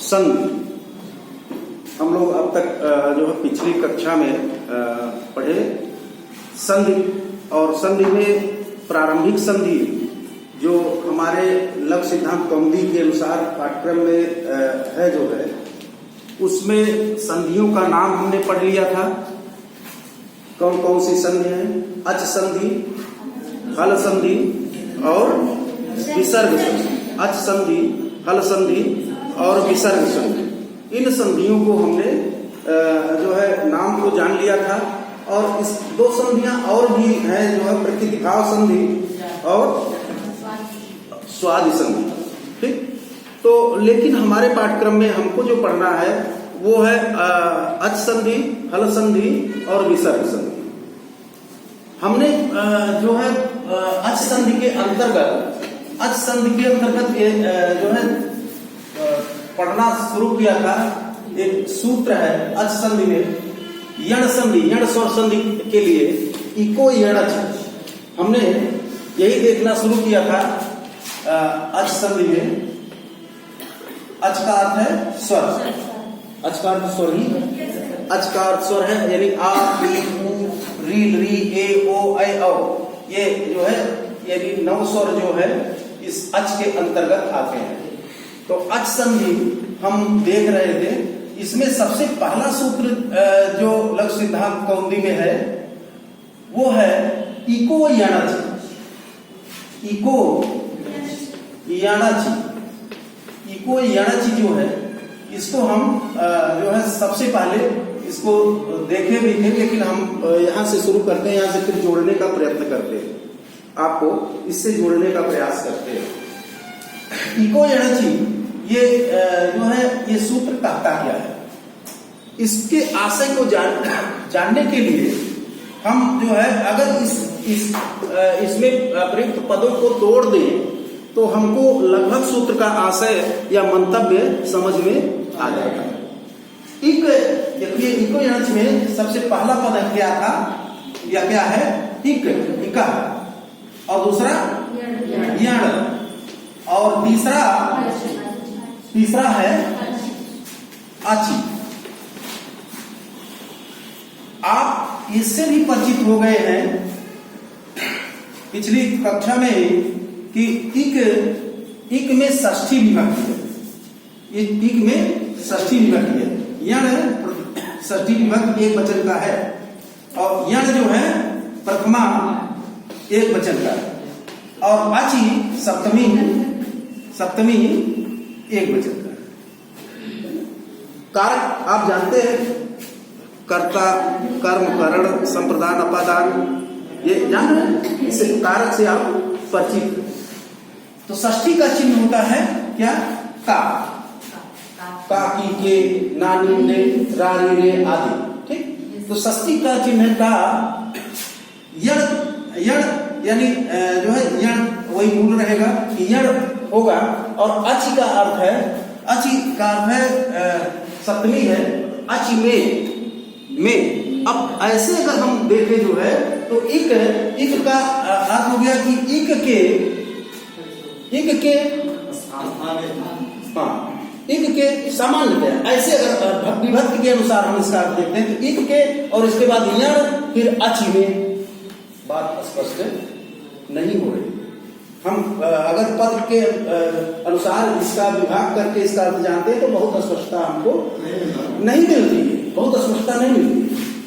संधि। हम लोग अब तक जो है पिछली कक्षा में पढ़े संधि, और संधि में प्रारंभिक संधि जो हमारे लघु सिद्धांत कौमुदी के अनुसार पाठ्यक्रम में है जो है, उसमें संधियों का नाम हमने पढ़ लिया था। कौन कौन सी संधि है? अच संधि, हल संधि और विसर्ग संधि। अच संधि, हल संधि और विसर्ग संधि, इन संधियों को हमने जो है नाम को जान लिया था। और इस दो संधियां और भी हैं जो है, प्रकृतिभाव संधि और स्वादि संधि। ठीक, तो लेकिन हमारे पाठ्यक्रम में हमको जो पढ़ना है वो है अच संधि, हल संधि और विसर्ग संधि। हमने जो है अच संधि के अंतर्गत ये जो है पढ़ना शुरू किया था। एक सूत्र है अच संधि में, यण संधि, यण स्वर संधि के लिए इको यणच, हमने यही देखना शुरू किया था। अच संधि में अच का अर्थ है स्वर, अच का अर्थ स्वर ही, अच का अर्थ स्वर है, यानी आ, ई, उ, री, री, ए, ओ, ऐ, औ, ये जो है यानी 9 स्वर जो है इस अच के अंतर्गत आते हैं। तो अच संधि हम देख रहे थे। इसमें सबसे पहला सूत्र जो लघु सिद्धांत कौमुदी में है वो है इको यणच। इको यणच, इको यणच जो है, इसको हम जो है सबसे पहले इसको देखे भी थे, लेकिन हम यहाँ से शुरू करते हैं, यहाँ से फिर जोड़ने का प्रयत्न करते हैं, आपको इससे जोड़ने का प्रयास करते हैं। इको यणची ये जो है ये सूत्र कहता क्या है, इसके आशय को जानने के लिए हम जो है अगर इसमें प्रयुक्त पदों को तोड़ दें तो हमको लगभग सूत्र का आशय या मंतव्य समझ में आ जाएगा। इक, देखिए इको यणच में सबसे पहला पद क्या था या क्या है? इक, इका, और दूसरा यण, और तीसरा है आची। आप इससे भी परिचित हो गए हैं पिछली कक्षा में कि इक में षष्ठी विभक्ति है, इक में षष्ठी विभक्ति है। यण षष्ठी विभक्ति एक वचन का है, और यण जो है प्रथमा एक वचन का है, और आची सप्तमी एक वचन का है। कारक आप जानते हैं, कर्ता, कर्म, करण, संप्रदान, अपादान, ये जान रहे हैं, इससे कारक से आप परिचित। तो षष्ठी का चिन्ह होता है क्या? का, की, के, नानी, ने, रानी, रे आदि। ठीक, तो षष्ठी का चिन्ह है का। यण यानी जो है यण वही मूल रहेगा कि यण होगा, और अचि का अर्थ है, अचि का अर्थ है सप्तमी है, अचि में। अब ऐसे अगर हम देखें जो है तो इक का अर्थ हो गया कि इक के सामान्य, ऐसे अगर विभक्ति के अनुसार हम इसका अर्थ देखते हैं तो इक के और इसके बाद यण फिर अचि में, बात स्पष्ट नहीं हो रही। हम अगर पद के अनुसार इसका विभाग करके इसका अर्थ जानते हैं तो बहुत स्पष्टता हमको नहीं मिलती है, बहुत स्पष्टता नहीं मिलती।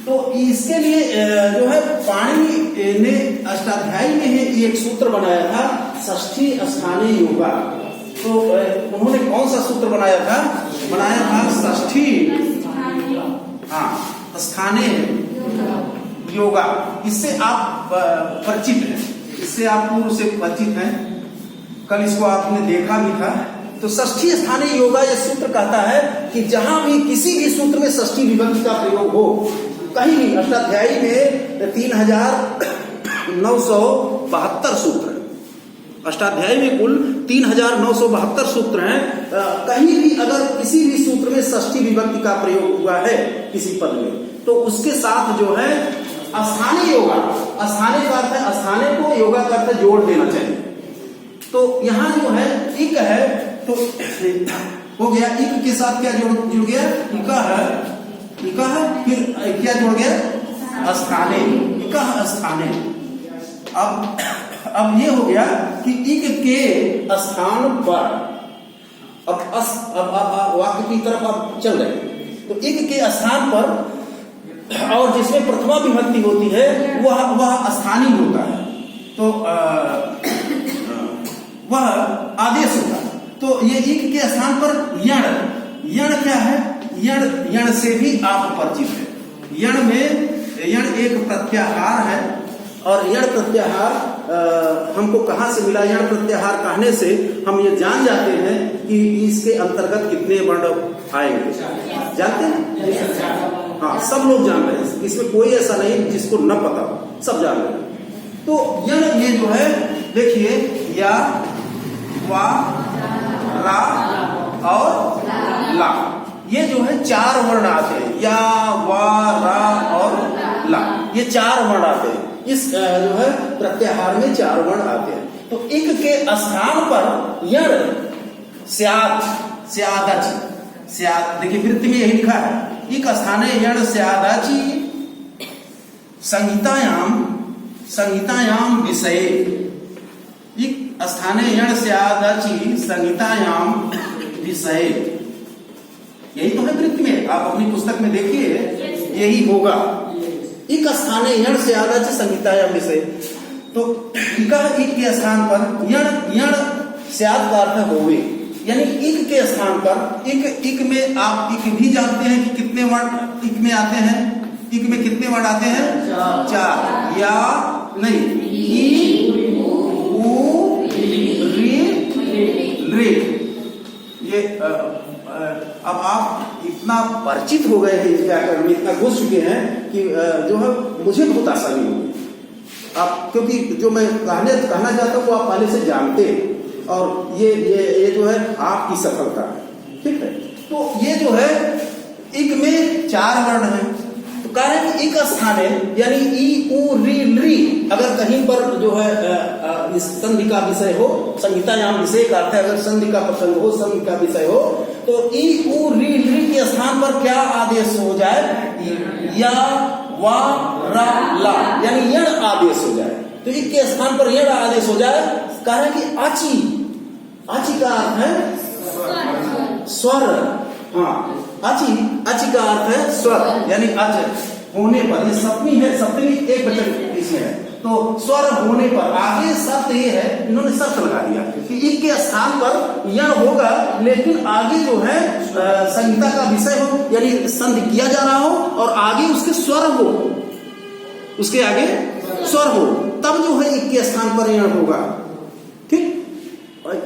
तो इसके लिए जो है पाणिनि ने अष्टाध्यायी में ही एक सूत्र बनाया था, षष्ठी स्थाने योगा। तो उन्होंने कौन सा सूत्र बनाया था? षष्ठी स्थाने योगा। इससे आप परिचित हैं, इससे आप पूर्व से परिचित हैं, कल इसको आपने देखा भी था। तो षष्ठी स्थाने योगा यह सूत्र कहता है कि जहां भी किसी भी सूत्र में षष्ठी विभक्ति का प्रयोग हो, कहीं भी, अष्टाध्यायी में 3972 सूत्र है, अष्टाध्यायी में कुल 3972 सूत्र हैं। कहीं भी अगर किसी भी सूत्र में षष्ठी विभक्ति का प्रयोग हुआ है किसी पद में, तो उसके साथ जो है स्थाने योगा, स्थाने का अर्थ है स्थाने को, योगा का अर्थ जोड़ देना चाहिए। तो यहाँ जो है इक है, तो हो गया। इक के साथ क्या जुड़ गया? इका है, इका है, फिर क्या जुड़ गया? स्थाने, इका स्थाने। अब ये हो गया कि इक के स्थान पर, अब वाक्य की तरफ आप चल रहे हैं। तो इक के स्थान पर और जिसमें प्रथमा विभक्ति होती है वह स्थानीय होता है, तो वह आदेश होता है। तो ये इक के स्थान पर यण, यण क्या है? यण से भी आप परिचित है। यण में, यण एक प्रत्याहार है और यण प्रत्याहार हमको कहाँ से मिला? यण प्रत्याहार कहने से हम ये जान जाते हैं कि इसके अंतर्गत कितने वर्ण आएंगे। जानते हैं? हाँ, सब लोग जान रहे हैं, इसमें कोई ऐसा नहीं जिसको न पता हो, सब जान रहे हैं। तो यण ये जो है देखिए, या, वा, रा और ला, ये जो है 4 वर्ण आते हैं। या, वा, रा और ला, ये 4 वर्ण आते हैं। इस जो है प्रत्याहार में 4 वर्ण आते हैं। तो इक के स्थान पर यण स्यात्, स्यादाची, स्यात्, देखिए वृत्ति में यही लिखा है, इक स्थाने यण स्यादाची संहितायाम, संहितायाम विषये। इक स्थाने यण स्यादाची संहितायाम विषये, यही तो है वृत्ति में। आप अपनी पुस्तक में देखिए, यही होगा। इक स्थाने यण स्यादाची संहितायाम विषये। तो इक के स्थान पर यण, यण स्यात् का अर्थ होवे, यानी इक के स्थान पर, इक में आप इक भी जानते हैं कि कितने वर्ण इक में आते हैं? इक में कितने वर्ण आते हैं? 4। या नहीं, ई, उ, री, रे। ये अब आप इतना परिचित हो गए हैं इस व्याकरण में, इतना घुस चुके हैं कि जो है मुझे बहुत आसानी होगी। आप, क्योंकि जो मैं कहना चाहता हूँ वो आप पहले से जानते हैं, और ये जो है आपकी सफलता है, ठीक है। तो ये जो है इक में 4 वर्ण है, तो कह रहे हैं कि इक स्थाने यानी ई, उ, री, री, अगर कहीं पर जो है इस संधि का विषय हो, संहितायाम विषय का अर्थ है अगर संधि का प्रसंग हो, संधि का विषय हो, तो ई, उ, री, री के स्थान पर क्या आदेश हो जाए? या, वा, रा, ला, यानी यण आदेश हो जाए। तो इक के स्थान पर यण आदेश हो जाए। कह रहे हैं कि आची, आची का अर्थ है स्वर। हाँ, आची, आची का अर्थ है स्वर, यानी अच होने पर, ये सप्तमी है, सप्तमी एक वचन इसमें है, तो स्वर होने पर आगे शब्द ये है, इन्होंने शर्त लगा दिया कि इक के स्थान पर यण होगा, लेकिन आगे जो है संहिता का विषय हो, यानी संधि किया जा रहा हो और आगे उसके स्वर हो, उसके आगे स्वर हो, तब जो है इक के स्थान पर यण होगा। ठीक,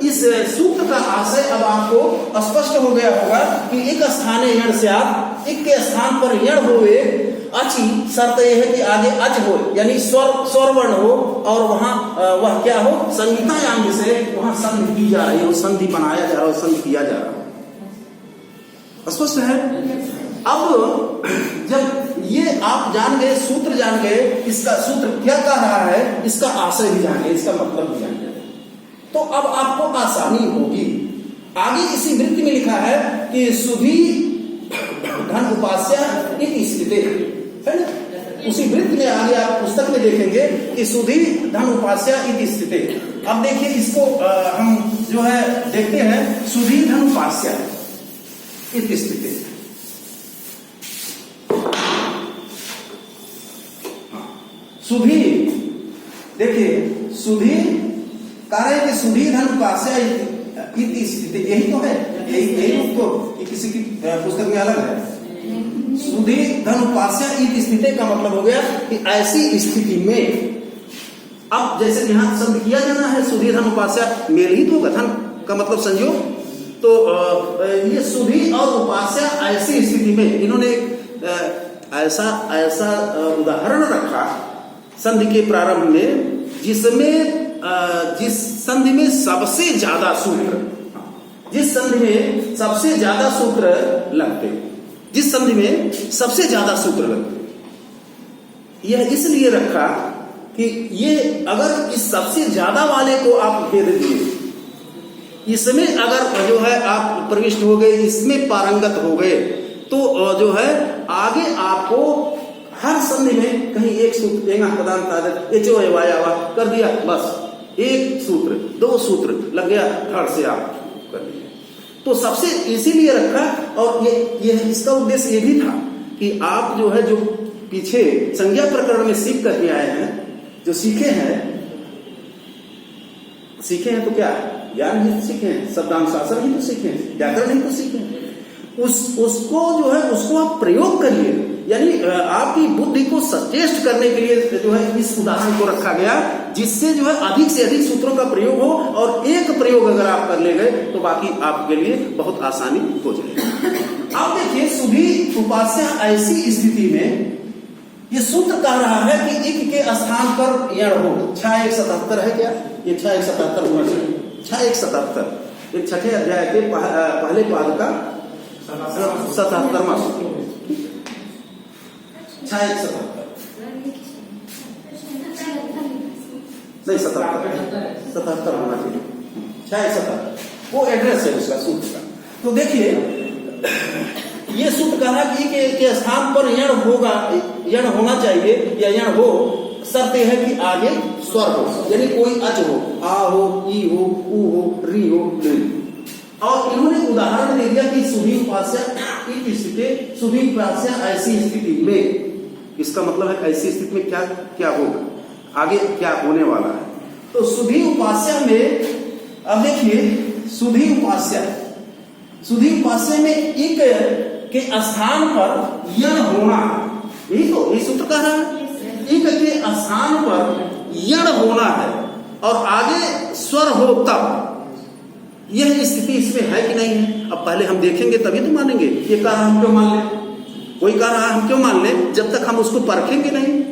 इस सूत्र का आशय अब आपको स्पष्ट हो गया होगा कि इक स्थाने यण स्यात्, इक के स्थान पर यण होवे, अची, शर्त यह है कि आगे अच हो, यानी स्वर वर्ण हो, और वहां वह क्या हो? संहितायाम विषय, वहां संधि की जा रही हो, संधि बनाया जा रहा हो, संधि किया जा रहा हो। स्पष्ट है? अब जब ये आप जान गए, सूत्र जान गए, इसका सूत्र क्या कह रहा है, इसका आशय भी जान गए, इसका मतलब भी जान गए, तो अब आपको आसानी होगी। आगे इसी वृत्ति में लिखा है कि सुधी धन उपास्या इति स्थिते, है ना? उसी वृत्ति में आगे आप पुस्तक में देखेंगे कि सुधी धन उपास्या इति स्थिते। अब देखिए इसको हम जो है देखते हैं, सुधी धन उपास्या इति स्थिते। सुधी, देखिए सुधी कार्य के सुधी धन उपास्या इति स्थिति, यही तो है, यही तो किसी की पुस्तक में अलग है। सुधी धन उपास्या इति स्थिति का मतलब हो गया कि ऐसी स्थिति में, अब जैसे यहाँ शब्द किया जाना है सुधी धन उपास्या, मेल ही तो होगा, धन का मतलब संयोग, तो ये सुधी और उपास्या ऐसी स्थिति में, इन्होंने ऐसा उदाहरण रखा संधि के प्रारंभ में, जिसमें जिस संधि में सबसे ज्यादा सूत्र, जिस संधि में सबसे ज्यादा सूत्र लगते, जिस संधि में सबसे ज्यादा सूत्र लगते, यह इसलिए रखा कि ये अगर इस सबसे ज्यादा वाले को आप भेद दिए इसमें अगर जो है आप प्रविष्ट हो गए, इसमें पारंगत हो गए, तो जो है आगे आपको हर संधि में कहीं एक सूत्र कर दिया, बस एक सूत्र, दो सूत्र लग गया, धड़ से आप कर दिया। तो सबसे इसीलिए रखा, और ये इसका उद्देश्य ये भी था कि आप जो है जो पीछे संज्ञा प्रकरण में सीख करके आए हैं, जो सीखे हैं तो क्या ज्ञान ही तो सीखे हैं, शब्दानुशासन ही तो सीखे हैं, व्याकरण ही तो सीखे हैं। उसको जो है उसको आप प्रयोग करिए, यानी आपकी बुद्धि को सचेष्ट करने के लिए जो है इस उदाहरण को रखा गया, जिससे जो है अधिक से अधिक सूत्रों का प्रयोग हो, और एक प्रयोग अगर आप कर ले गए तो बाकी आपके लिए बहुत आसानी हो जाएगी। आप देखिए सुधी उपास्य ऐसी स्थिति में ये सूत्र कह रहा है कि इक के स्थान पर यण हो। 6177 है क्या? ये 6177 होना चाहिए। 6177 एक छठे अध्याय के पहले पाद का 77वां सूत्र, 6177 नहीं 77 होना चाहिए। 6177 वो एड्रेस है उसका सूत्र का। तो देखिए ये सूत्र कह रहा है कि स्थान पर यण होगा, यण होना चाहिए या यण हो, शर्त है कि आगे स्वर हो, यानी कोई अच हो, आ हो, ई हो, उ हो, री हो, ली। और इन्होंने उदाहरण दे दिया कि सुधी उपास्य की स्थिति, सुधी उपास्य ऐसी स्थिति में, इसका मतलब है ऐसी स्थिति में क्या क्या होगा, आगे क्या होने वाला है। तो सुधी उपास्य में अब देखिए सुधी उपास्य में इक के स्थान पर यण होना, यही तो ये सूत्र कह रहा है, इक के स्थान पर यण होना है और आगे स्वर हो तब। यह स्थिति इसमें है कि नहीं है, अब पहले हम देखेंगे तभी तो मानेंगे। ये कह रहा हम क्यों मान लें, कोई कह रहा हम क्यों मान लें, जब तक हम उसको परखेंगे नहीं,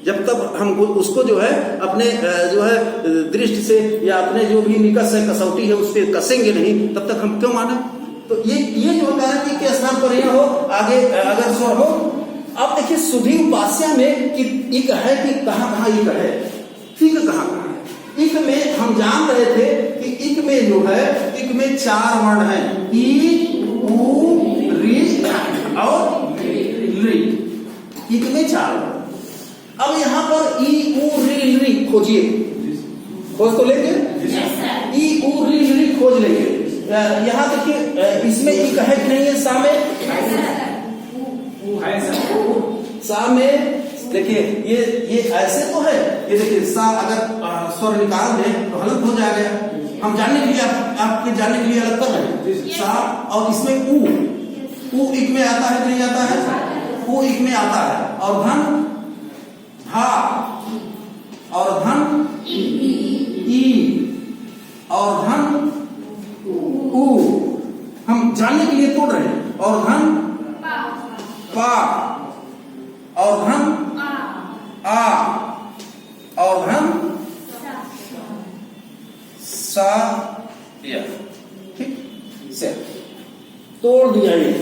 जब तक हम उसको जो है अपने जो है दृष्टि से या अपने जो भी निकष है, कसौटी है, उस पर कसेंगे नहीं, तब तक हम क्यों माने। तो ये जो होता है कि के स्थान पर यह हो, आगे अगर स्वर हो। अब देखिए सुधी उपास्य में कि इक है कि कहाँ इक है, इक कहाँ है। इक में हम जान रहे थे कि इक में जो है, इक में 4 वर्ण है, ई उ री और री, इक में 4 वर्ण। अब यहाँ पर ई उ री री खोजिए, खोज तो लेंगे, ई उ री री खोज लेंगे। यहाँ देखिए इसमें इक है कि नहीं है, सा में देखिए ये ऐसे तो है, ये देखिए सा अगर स्वर निकाल दें तो हलत हो जाएगा। हम जानने के लिए आपके जानने के लिए अलग कर रहे हैं सा, और इसमें उ इक में आता है कि नहीं आता है, उ इक में आता है, और धन हा, और धन ई, और धन उ, हम जानने के लिए तोड़ रहे हैं, और धन पा, और धन आ, और धन सा, ठीक से तोड़ दिया। ये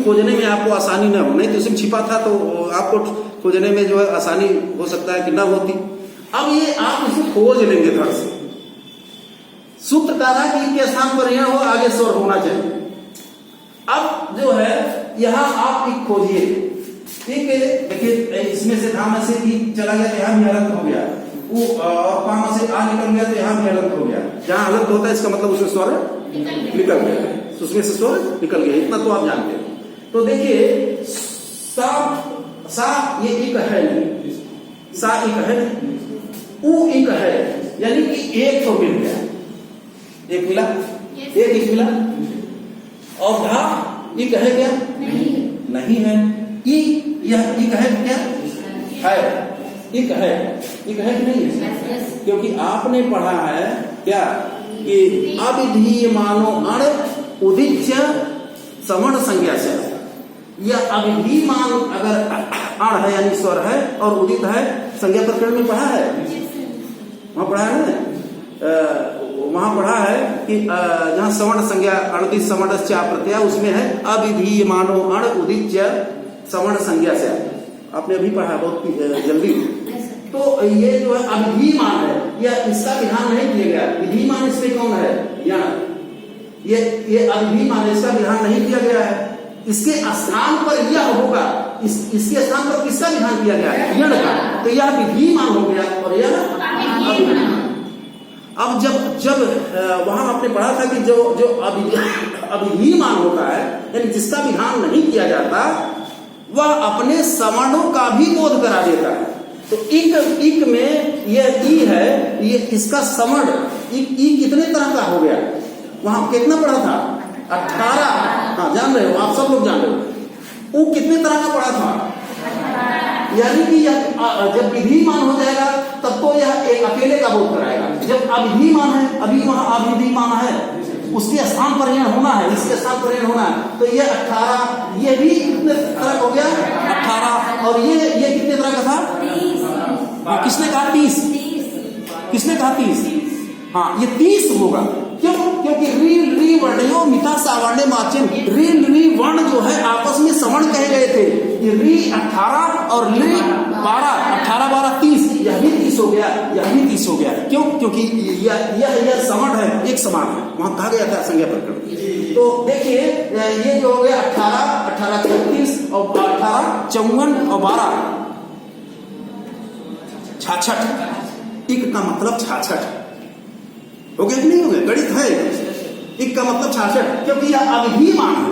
खोजने में आपको आसानी ना हो, नहीं तो इसमें छिपा था तो आपको खोजने में जो है आसानी हो सकता है कि ना होती। अब ये आप इसे खोज लेंगे धड़ से। सूत्र कह रहा है कि के स्थान पर यह हो, आगे स्वर होना चाहिए। अब जो है यहां आप एक खोजिए, ठीक है। देखिए इसमें से धाम से ही चला गया तो यहाँ भी हलंत हो गया, और पामा से आ निकल गया तो यहाँ भी हलंत हो गया। जहां हलंत होता है इसका मतलब उसमें स्वर निकल गया, उसमें से स्वर निकल गया, इतना तो आप जानते हैं। तो देखिए सा ये इक है नहीं, सा इक है नहीं, उ इक है, यानी कि एक तो मिल गया, एक मिला, एक मिला। और धा इक है क्या? नहीं है। ई यह इक है क्या? है, इक है कि नहीं है? क्योंकि आपने पढ़ा है क्या कि अविधीयमानो अण उदिच्य सवर्ण संज्ञा से, यह अविधीयमान अगर अण है यानी स्वर है और उदित है, संज्ञा प्रकरण में पढ़ा है, वहां पढ़ा है ना, वहां पढ़ा है कि जहां सवर्ण संज्ञा अणदित सवर्ण प्रत्यय, उसमें है अविधीयमानो अण उदिच्य सवर्ण संज्ञा से। आपने अभी पढ़ा बहुत जल्दी। तो ये जो है अविधीयमान है, यह इसका विधान नहीं किया गया। विधीयमान इसमें कौन है? यण, ये अभी मान, इसका विधान नहीं किया गया है। इसके स्थान पर यह होगा, इसके स्थान पर किसका विधान किया गया है? यण का। तो यह विधिमान हो गया और यह अभिधिमान। अब जब वहां आपने पढ़ा था कि जो अभिधिमान होता है, यानी जिसका विधान नहीं किया जाता, वह अपने सवर्णों का भी बोध करा देता है। तो इक में यह ई है, ये इसका सवर्ण ई कितने तरह का हो गया? वहां कितना पढ़ा था? 18। हाँ, जान रहे हो आप, सब लोग जान रहे हो। वो कितने तरह का पढ़ा था? यानी कि जब विधिमान हो जाएगा तब तो यह एक अकेले का बोध कराएगा। जब अभिधिमान है, अभी वहां अभिधिमान है, उसके स्थान पर यण होना है, इसके स्थान पर यण होना है, तो ये 18, ये भी कितने तरह का हो गया? 18। और ये कितने तरह का था? किसने कहा 30? किसने कहा 30? हाँ, ये 30 होगा। क्यों? क्योंकि री वर्णयो मिता सावर्ण माचिन, री वर्ण जो है आपस में सवर्ण कहे गए थे। ये री 18 और री 12, 18 12 30, यह भी 30 हो गया, यह भी 30 हो गया। क्यों? क्योंकि यह सवर्ण है, एक समान है, वहां कहा गया था संज्ञा प्रकरण। तो देखिए, ये जो हो गया 18 18 34 और 18 54 और 12 66। इक का मतलब 66 हो गया कि नहीं हो गया? गणित है। इक का मतलब 66, क्योंकि यह अभिधिमान है।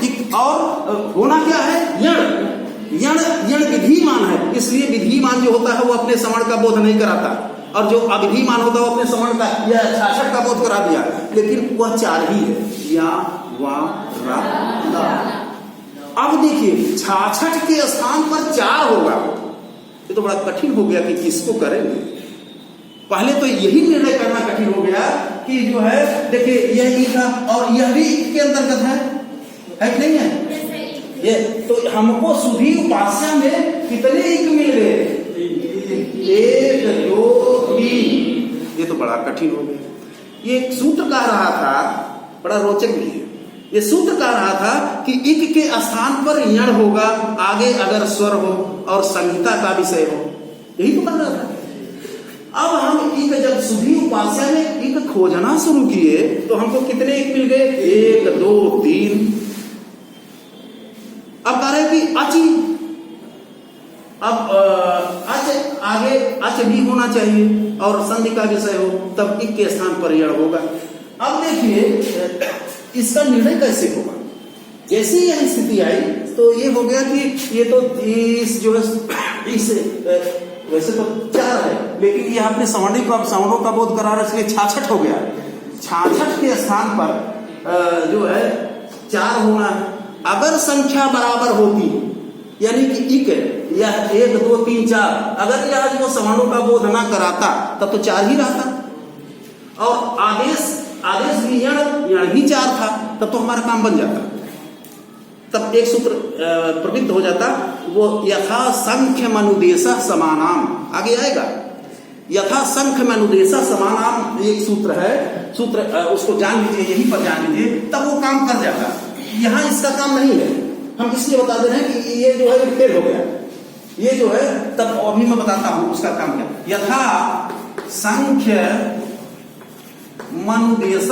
इक और होना क्या है? यण विधिमान है, इसलिए विधिमान जो होता है वो अपने सवर्ण का बोध नहीं कराता, और जो अभिधिमान होता है वो अपने सवर्ण का, यह 66 का बोध करा दिया, लेकिन वह 4 ही है, या वा रा ला। अब देखिए 66 के स्थान पर 4 होगा, ये तो बड़ा कठिन हो गया कि किसको करेंगे। पहले तो यही निर्णय करना कठिन हो गया कि जो है, देखिए यह ई था और यह भी के अंतर्गत है कि नहीं है? ये तो हमको सुधी उपास्या में कितने इक मिल गए? 1 2 3। ये तो बड़ा कठिन हो गया। ये एक सूत्र कह रहा था, बड़ा रोचक भी है। ये सूत्र कह रहा था कि इक के स्थान पर यण होगा, आगे अगर स्वर हो और संहिता का विषय हो, यही तो कह रहा था। अब हम इक जब सुधी उपास्या में इक खोजना शुरू किए तो हमको कितने इक मिल गए? 1 2 3। अब कह रहे कि अची, अब अच आगे अच भी होना चाहिए और संधि का विषय हो, तब इक के स्थान पर यण होगा। अब देखिए इसका निर्णय कैसे होगा? जैसे ही यह स्थिति आई तो ये हो गया कि ये तो 30 जो है, इस वैसे तो 4 है, लेकिन ये आपने सवर्णों का बोध करा रहा, इसलिए 66 हो गया। 66 के स्थान पर जो है 4 होना है। अगर संख्या बराबर होती, यानी कि इक यह 1 2 3 4, अगर यह जो सवर्णों का बोध ना कराता तब तो 4 ही रहता, और आदेश भी यण भी 4 था, तब तो हमारा काम बन जाता। तब एक सूत्र प्रवृत्त हो जाता, वो यथा संख्य मनुदेश समानाम, आगे आएगा। यथा संख्य मनुदेश समानाम एक सूत्र है, सूत्र उसको जान लीजिए, यहीं पर जान लीजिए, तब वो काम कर जाता। यहाँ इसका काम नहीं है, हम इसलिए बता दे रहे हैं कि ये जो है फेल हो गया, ये जो है, तब अभी मैं बताता हूं उसका काम क्या। यथा संख्य मनुदेश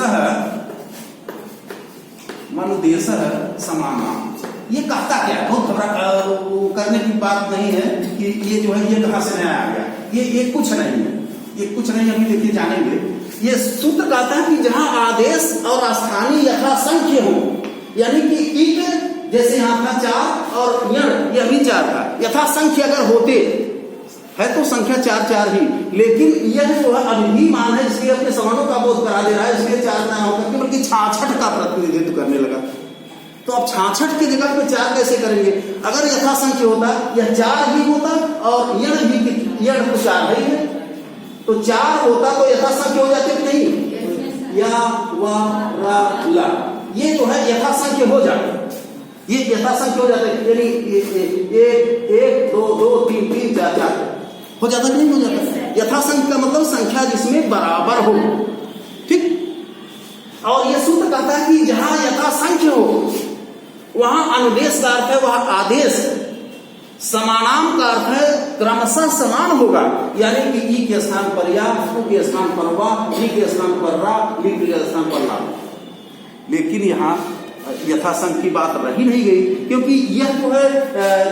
समानाम, ये कहता क्या है? बहुत करने की बात नहीं है कि ये जो है ये कहां से नया आ गया, ये कुछ नहीं है, ये कुछ नहीं, अभी देखिए जानेंगे। ये सूत्र कहता है कि जहां आदेश और स्थानीय यथा संख्य हो, यानी कि इक जैसे यहां था 4 और यण यह भी 4 था, यथा संख्य अगर होते है तो संख्या 4 4 ही, लेकिन यह जो है अभिधिमान है, इसलिए अपने सवर्णों का बोध करा दे रहा है, इसलिए 4 ना होकर के बल्कि 66 का प्रतिनिधित्व करने लगा। तो अब 66 की जगह पे 4 कैसे करेंगे? अगर यथा संख्य होता यह 4 ही होता और यण तो 4 ही है, तो 4 होता तो यथा संख्य हो जाते कि नहीं? या वा रा ला, ये जो है यथा संख्य हो जाते, ये यथा संख्य हो जाते, यानी 1 2 2 3 3 4 4 हो जाता कि नहीं हो जाता? यथा संख्य का मतलब संख्या जिसमें बराबर हो, ठीक। और यह सूत्र कहता है कि जहां यथा संख्य हो वहां अनुदेश का अर्थ है वह आदेश, समानाम का अर्थ है क्रमशः समान होगा, यानी कि ई के स्थान पर या, उ के स्थान पर वा, ली के स्थान पर रा, ली के स्थान पर ला। लेकिन यहाँ यथासंग की बात रही नहीं गई, क्योंकि यह जो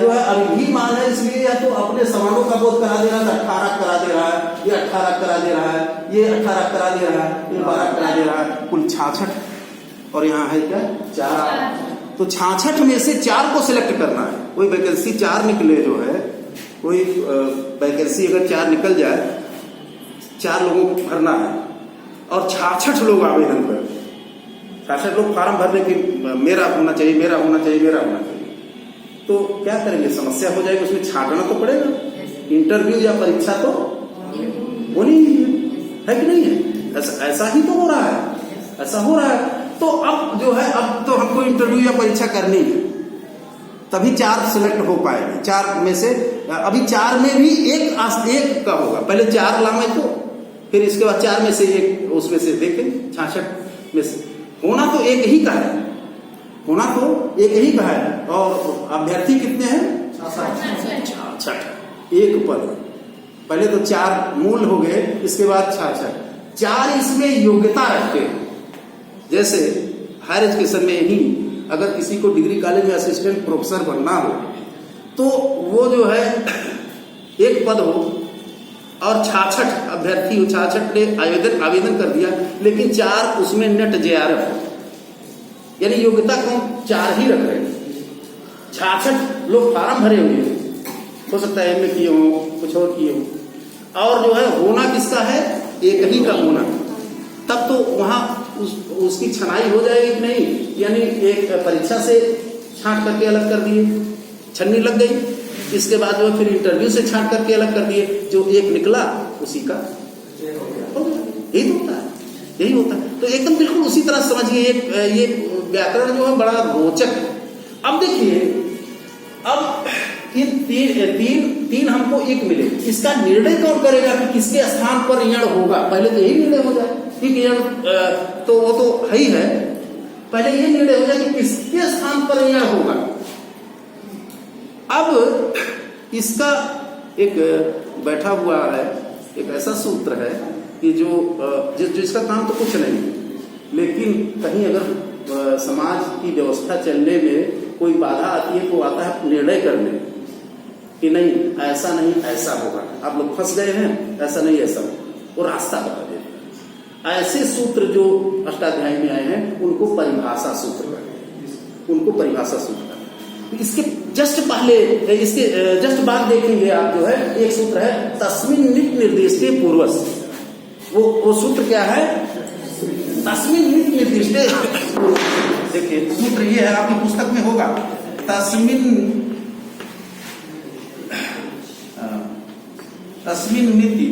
है अभिधी मान है, इसलिए यह तो अपने समानों का बोध करा दे रहा है। 18 करा दे रहा है, ये 18 करा दे रहा है, ये 18 करा दे रहा है, ये 12 करा दे रहा है, कुल 66। और यहाँ है क्या 4। तो 66 में से 4 को सिलेक्ट करना है। कोई वैकेंसी 4 निकले जो है, कोई वैकेंसी अगर 4 निकल जाए, 4 लोगों को भरना है और 66 लोग आवेदन कर, 66 लोग फार्म भरने की मेरा होना चाहिए, मेरा होना चाहिए, मेरा होना चाहिए। तो क्या करेंगे, समस्या हो जाएगी, उसमें छांटना तो पड़ेगा। इंटरव्यू या परीक्षा तो होनी है कि नहीं है? ऐसा ही तो हो रहा है, ऐसा हो रहा है। तो अब जो है, अब तो हमको इंटरव्यू या परीक्षा करनी है, तभी 4 सिलेक्ट हो पाएंगे। 4 में से अभी 4 में भी एक का होगा, पहले 4 लावे तो फिर इसके बाद 4 में से एक, उसमें से देखें 66 में से होना तो एक ही का है, होना तो एक ही का है। और अभ्यर्थी कितने हैं? 66, एक पद। पहले तो 4 मूल हो गए, इसके बाद 66। 4 इसमें योग्यता रखते हैं। जैसे हायर एजुकेशन में ही अगर किसी को डिग्री कॉलेज में असिस्टेंट प्रोफेसर बनना हो, तो वो जो है एक पद हो और 66 अभ्यर्थी हो, 66 ने आवेदन कर दिया, लेकिन 4 उसमें नेट JRF हो, यानी योग्यता कौन 4 ही रख रहे हैं। 66 लोग फार्म भरे हुए हैं, हो सकता है MA किए हो, कुछ और किए हो, और जो है होना किसका है, एक ही का होना। तब तो वहां उसकी छनाई हो जाएगी कि नहीं, यानी एक परीक्षा से छांट करके अलग कर दिए, छन्नी लग गई, इसके बाद जो फिर इंटरव्यू से छांट करके अलग कर दिए, जो एक निकला उसी का यही होता है, यही होता है। तो एकदम बिल्कुल उसी तरह समझिए, ये व्याकरण जो है बड़ा रोचक। अब देखिए, अब तीन हमको एक मिले, इसका निर्णय कौन करेगा कि किसके स्थान पर यण होगा? पहले तो यही निर्णय हो जाए कि यण, तो वो तो है ही है, पहले ये निर्णय हो जाए कि किसके स्थान पर यण होगा। अब इसका एक बैठा हुआ है, एक ऐसा सूत्र है कि जिसका काम तो कुछ नहीं, लेकिन कहीं अगर समाज की व्यवस्था चलने में कोई बाधा आती है, तो आता है निर्णय करने कि नहीं, ऐसा नहीं, ऐसा होगा, आप लोग फंस गए हैं, ऐसा नहीं, ऐसा होगा, वो रास्ता बता देते। ऐसे सूत्र जो अष्टाध्यायी में आए हैं, उनको परिभाषा सूत्र कहते हैं, उनको परिभाषा सूत्र। इसके जस्ट पहले, इसके जस्ट बाद देखेंगे आप, जो है एक सूत्र है तस्मिन् नित निर्दिष्टे पूर्वस्। वो सूत्र क्या है? तस्मिन् नित निर्दिष्टे। देखिए सूत्र ये है, आपकी पुस्तक में होगा, तस्मिन् निति